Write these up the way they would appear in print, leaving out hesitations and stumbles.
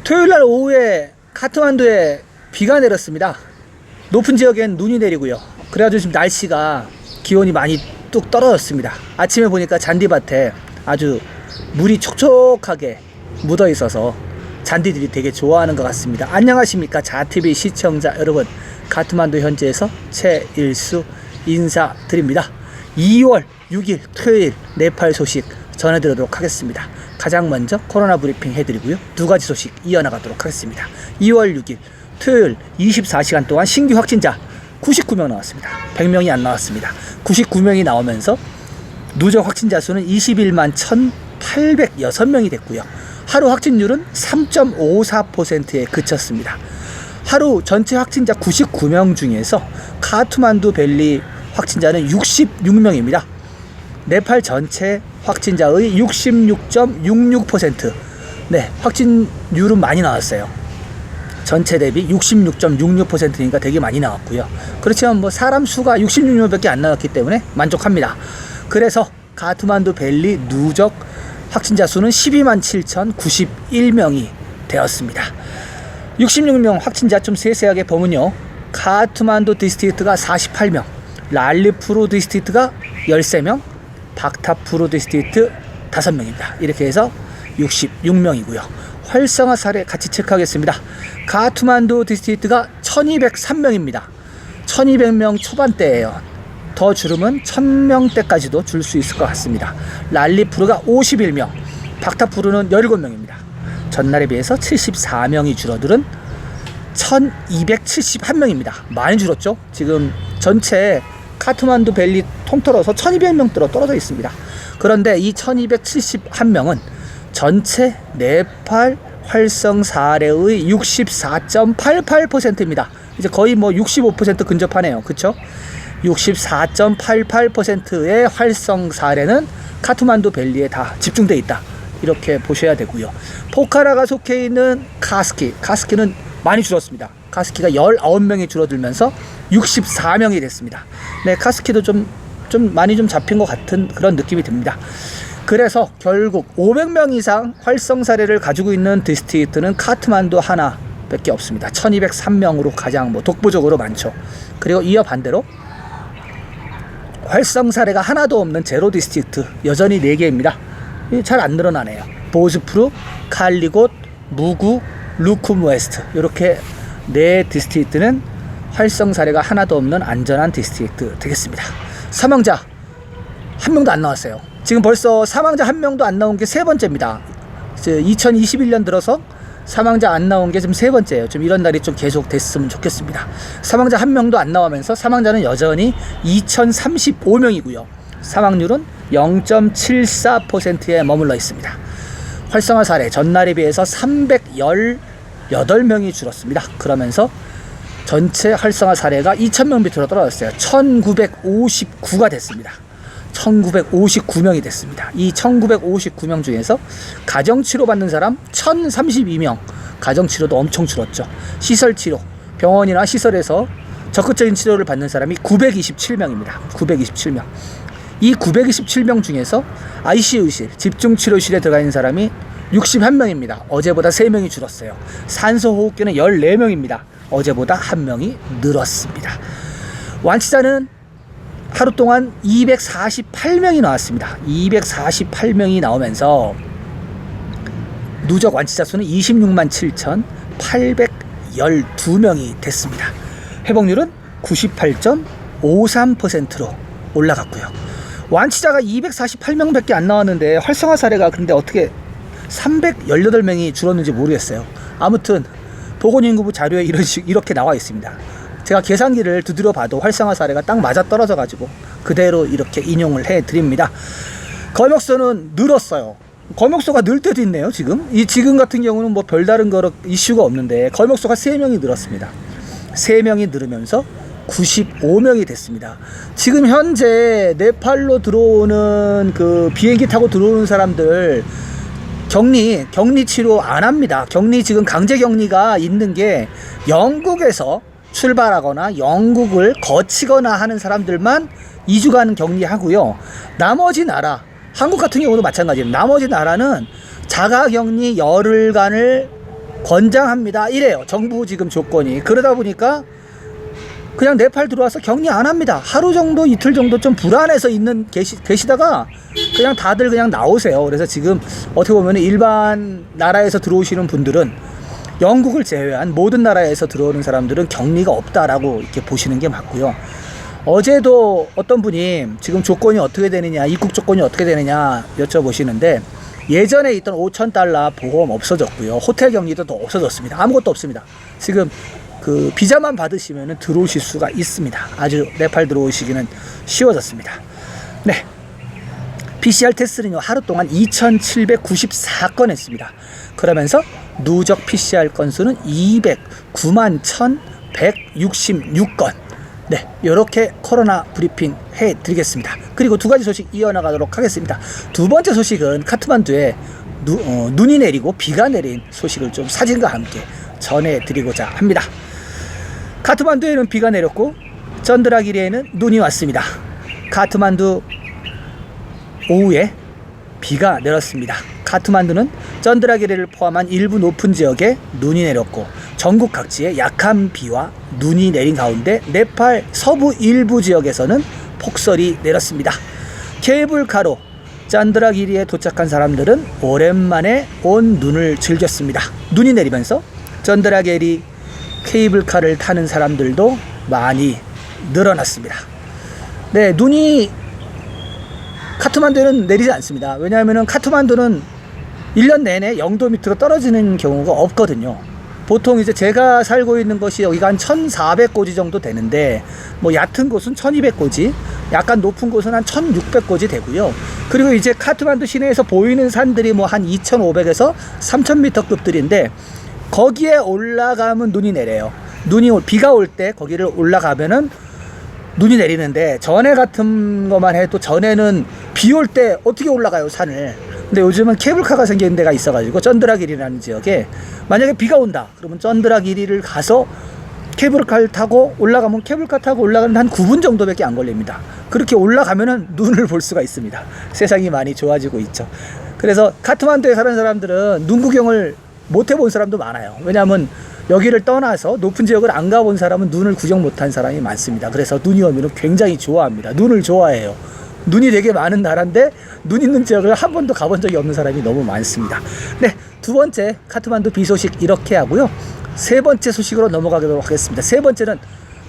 토요일날 오후에 카트만두에 비가 내렸습니다. 높은 지역엔 눈이 내리고요. 그래가지고 지금 날씨가 기온이 많이 뚝 떨어졌습니다. 아침에 보니까 잔디밭에 아주 물이 촉촉하게 묻어 있어서 잔디들이 되게 좋아하는 것 같습니다. 안녕하십니까 자TV 시청자 여러분, 카트만두 현지에서 최일수 인사드립니다. 2월 6일 토요일 네팔 소식 전해드리도록 하겠습니다. 가장 먼저 코로나 브리핑 해드리고요, 두 가지 소식 이어나가도록 하겠습니다. 2월 6일 토요일 24시간 동안 신규 확진자 99명 나왔습니다. 100명이 안 나왔습니다. 99명이 나오면서 누적 확진자 수는 21만 1,806명이 됐고요. 하루 확진율은 3.54%에 그쳤습니다. 하루 전체 확진자 99명 중에서 카트만두 밸리 확진자는 66명입니다. 네팔 전체 확진자의 66.66%. 네, 확진율은 많이 나왔어요. 전체 대비 66.66%니까 되게 많이 나왔고요. 그렇지만 뭐 사람 수가 66명밖에 안 나왔기 때문에 만족합니다. 그래서 카트만두 밸리 누적 확진자 수는 12만 7,091명이 되었습니다. 66명 확진자 좀 세세하게 보면요, 카트만두 디스트릭트가 48명, 랄리푸르 디스트릭트가 13명, 박타푸르 디스트릭트 5명입니다. 이렇게 해서 66명이고요. 활성화 사례 같이 체크하겠습니다. 카트만두 디스트릭트가 1203명입니다. 1200명 초반대예요. 더 줄으면 1000명대까지도 줄 수 있을 것 같습니다. 랄리푸르가 51명, 박타푸르는 17명입니다. 전날에 비해서 74명이 줄어들은 1271명입니다. 많이 줄었죠. 지금 전체 카트만두 밸리 통틀어서 1200명대로 떨어져 있습니다. 그런데 이 1271명은 전체 네팔 활성 사례의 64.88%입니다. 이제 거의 뭐 65% 근접하네요. 그쵸? 64.88%의 활성 사례는 카트만두 밸리에 다 집중되어 있다, 이렇게 보셔야 되고요. 포카라가 속해 있는 카스키는 많이 줄었습니다. 카스키가 19명이 줄어들면서 64명이 됐습니다. 네, 카스키도 좀 많이 좀 잡힌 것 같은 그런 느낌이 듭니다. 그래서 결국 500명 이상 활성 사례를 가지고 있는 디스트릭트는 카트만두 하나밖에 없습니다. 1203명으로 가장 독보적으로 많죠. 그리고 이어 반대로 활성 사례가 하나도 없는 제로 디스트릭트 여전히 4개입니다. 잘 안 늘어나네요. 보즈푸르, 칼리곳, 무구, 루쿰 웨스트, 이렇게 4 디스트릭트는 활성 사례가 하나도 없는 안전한 디스트릭트 되겠습니다. 사망자 1명도 안 나왔어요. 지금 벌써 사망자 1명도 안 나온 게 3번째입니다. 2021년 들어서 사망자 안 나온 게 지금 3번째예요. 좀 이런 날이 좀 계속 됐으면 좋겠습니다. 사망자 1명도 안 나오면서 사망자는 여전히 2035명이고요. 사망률은 0.74%에 머물러 있습니다. 활성화 사례 전날에 비해서 318명이 줄었습니다. 그러면서 전체 활성화 사례가 2000명 밑으로 떨어졌어요. 1959가 됐습니다. 1959명이 됐습니다. 이 1959명 중에서 가정치료 받는 사람 1032명, 가정치료도 엄청 줄었죠. 시설치료, 병원이나 시설에서 적극적인 치료를 받는 사람이 927명입니다. 927명. 이 927명 중에서 ICU실, 집중치료실에 들어가 있는 사람이 61명입니다. 어제보다 3명이 줄었어요. 산소호흡기는 14명입니다. 어제보다 1명이 늘었습니다. 완치자는 하루 동안 248명이 나왔습니다. 248명이 나오면서 누적 완치자 수는 26만 7,812명이 됐습니다. 회복률은 98.53%로 올라갔고요. 완치자가 248명밖에 안 나왔는데 활성화 사례가 근데 어떻게 318명이 줄었는지 모르겠어요. 아무튼 보건연구부 자료에 이렇게 나와 있습니다. 제가 계산기를 두드려 봐도 활성화 사례가 딱 맞아 떨어져 가지고 그대로 이렇게 인용을 해 드립니다. 검역소는 늘었어요. 검역소가 늘 때도 있네요. 지금 같은 경우는 뭐 별다른 이슈가 없는데 검역소가 3명이 늘었습니다. 3명이 늘으면서 95명이 됐습니다. 지금 현재 네팔로 들어오는 그 비행기 타고 들어오는 사람들 격리 치료 안 합니다. 지금 강제 격리가 있는 게 영국에서 출발하거나 영국을 거치거나 하는 사람들만 2주간 격리하고요. 나머지 나라, 한국 같은 경우도 마찬가지입니다. 나머지 나라는 자가격리 열흘간을 권장합니다 이래요. 정부 지금 조건이. 그러다 보니까 그냥 네팔 들어와서 격리 안 합니다. 하루 정도 이틀 정도 좀 불안해서 계시다가 그냥 다들 그냥 나오세요. 그래서 지금 어떻게 보면 일반 나라에서 들어오시는 분들은 영국을 제외한 모든 나라에서 들어오는 사람들은 격리가 없다라고 이렇게 보시는 게 맞고요. 어제도 어떤 분이 지금 조건이 어떻게 되느냐, 입국 조건이 어떻게 되느냐 여쭤보시는데, 예전에 있던 $5,000 보험 없어졌고요. 호텔 격리도 또 없어졌습니다. 아무것도 없습니다. 지금 그 비자만 받으시면 들어오실 수가 있습니다. 아주 네팔 들어오시기는 쉬워졌습니다. 네, PCR 테스트는요 하루 동안 2,794건 했습니다. 그러면서 누적 PCR 건수는 209만 1,166건. 네, 이렇게 코로나 브리핑 해드리겠습니다. 그리고 두 가지 소식 이어나가도록 하겠습니다. 두 번째 소식은 카트만두에 눈이 내리고 비가 내린 소식을 좀 사진과 함께 전해드리고자 합니다. 카트만두에는 비가 내렸고 쩐드라기리에는 눈이 왔습니다. 카트만두 오후에 비가 내렸습니다. 카트만두는 쩐드라기리를 포함한 일부 높은 지역에 눈이 내렸고 전국 각지에 약한 비와 눈이 내린 가운데 네팔 서부 일부 지역에서는 폭설이 내렸습니다. 케이블카로 쩐드라기리에 도착한 사람들은 오랜만에 온 눈을 즐겼습니다. 눈이 내리면서 쩐드라기리 케이블카를 타는 사람들도 많이 늘어났습니다. 네, 눈이 카트만두에는 내리지 않습니다. 왜냐하면 카트만두는 1년 내내 0도 밑으로 떨어지는 경우가 없거든요. 보통 이제 제가 살고 있는 것이 여기가 한 1,400고지 정도 되는데, 뭐 얕은 곳은 1,200고지, 약간 높은 곳은 한 1,600고지 되고요. 그리고 이제 카트만두 시내에서 보이는 산들이 뭐 한 2,500에서 3,000m 급들인데, 거기에 올라가면 눈이 내려요. 비가 올 때 거기를 올라가면은 눈이 내리는데, 전에 같은 것만 해도 전에는 비 올 때 어떻게 올라가요, 산을. 근데 요즘은 케이블카가 생긴 데가 있어가지고 쩐드라기리라는 지역에 만약에 비가 온다 그러면 쩐드라기리를 가서 케이블카를 타고 올라가면, 케이블카 타고 올라가는 한 9분 정도밖에 안 걸립니다. 그렇게 올라가면은 눈을 볼 수가 있습니다. 세상이 많이 좋아지고 있죠. 그래서 카트만두에 사는 사람들은 눈 구경을 못 해본 사람도 많아요. 왜냐하면 여기를 떠나서 높은 지역을 안 가본 사람은 눈을 구경 못한 사람이 많습니다. 그래서 눈이 오면 굉장히 좋아합니다. 눈을 좋아해요. 눈이 되게 많은 나라인데 눈 있는 지역을 한 번도 가본 적이 없는 사람이 너무 많습니다. 네, 두 번째 카트만두 비 소식 이렇게 하고요. 세 번째 소식으로 넘어가도록 하겠습니다. 세 번째는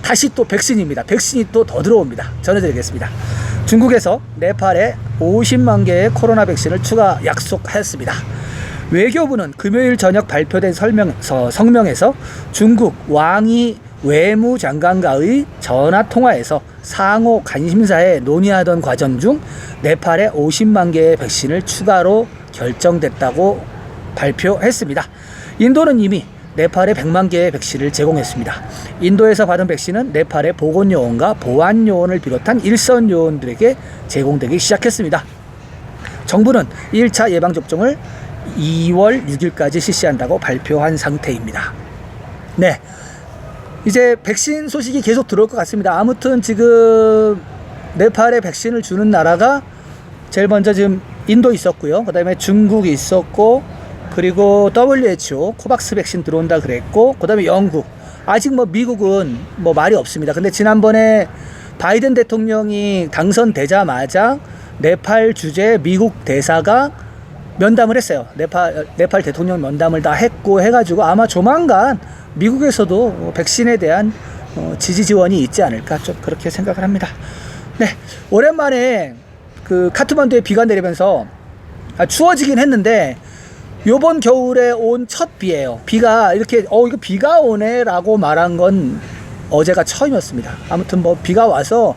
다시 또 백신입니다. 백신이 또 더 들어옵니다. 전해드리겠습니다. 중국에서 네팔에 50만 개의 코로나 백신을 추가 약속하였습니다. 외교부는 금요일 저녁 발표된 성명에서 중국 왕이 외무장관과의 전화통화에서 상호 관심사에 논의하던 과정 중 네팔에 50만 개의 백신을 추가로 결정됐다고 발표했습니다. 인도는 이미 네팔에 100만 개의 백신을 제공했습니다. 인도에서 받은 백신은 네팔의 보건요원과 보안요원을 비롯한 일선 요원들에게 제공되기 시작했습니다. 정부는 1차 예방접종을 2월 6일까지 실시한다고 발표한 상태입니다. 네, 이제 백신 소식이 계속 들어올 것 같습니다. 아무튼 지금 네팔에 백신을 주는 나라가 제일 먼저 지금 인도 있었고요. 그 다음에 중국이 있었고, 그리고 WHO 코박스 백신 들어온다 그랬고, 그 다음에 영국, 아직 뭐 미국은 뭐 말이 없습니다. 근데 지난번에 바이든 대통령이 당선되자마자 네팔 주재 미국 대사가 면담을 했어요. 네팔 대통령 면담을 다 했고 해가지고 아마 조만간 미국에서도 백신에 대한 지지 지원이 있지 않을까, 좀 그렇게 생각을 합니다. 네, 오랜만에 그 카트만두에 비가 내리면서 추워지긴 했는데 요번 겨울에 온 첫 비예요. 비가 이렇게 이거 비가 오네 라고 말한 건 어제가 처음이었습니다. 아무튼 뭐 비가 와서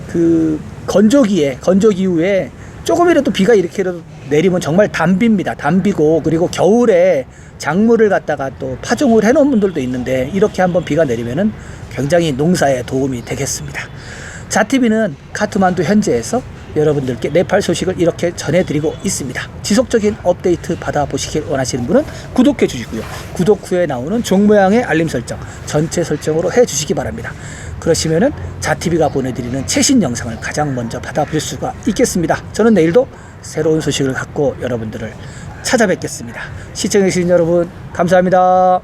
그 건조기 이후에 조금이라도 비가 이렇게라도 내리면 정말 단비입니다. 단비고, 그리고 겨울에 작물을 갖다가 또 파종을 해놓은 분들도 있는데 이렇게 한번 비가 내리면은 굉장히 농사에 도움이 되겠습니다. 자티비는 카트만두 현지에서 여러분들께 네팔 소식을 이렇게 전해드리고 있습니다. 지속적인 업데이트 받아보시길 원하시는 분은 구독해 주시고요. 구독 후에 나오는 종 모양의 알림 설정 전체 설정으로 해주시기 바랍니다. 그러시면은 자티비가 보내드리는 최신 영상을 가장 먼저 받아보실 수가 있겠습니다. 저는 내일도 새로운 소식을 갖고 여러분들을 찾아뵙겠습니다. 시청해주신 여러분 감사합니다.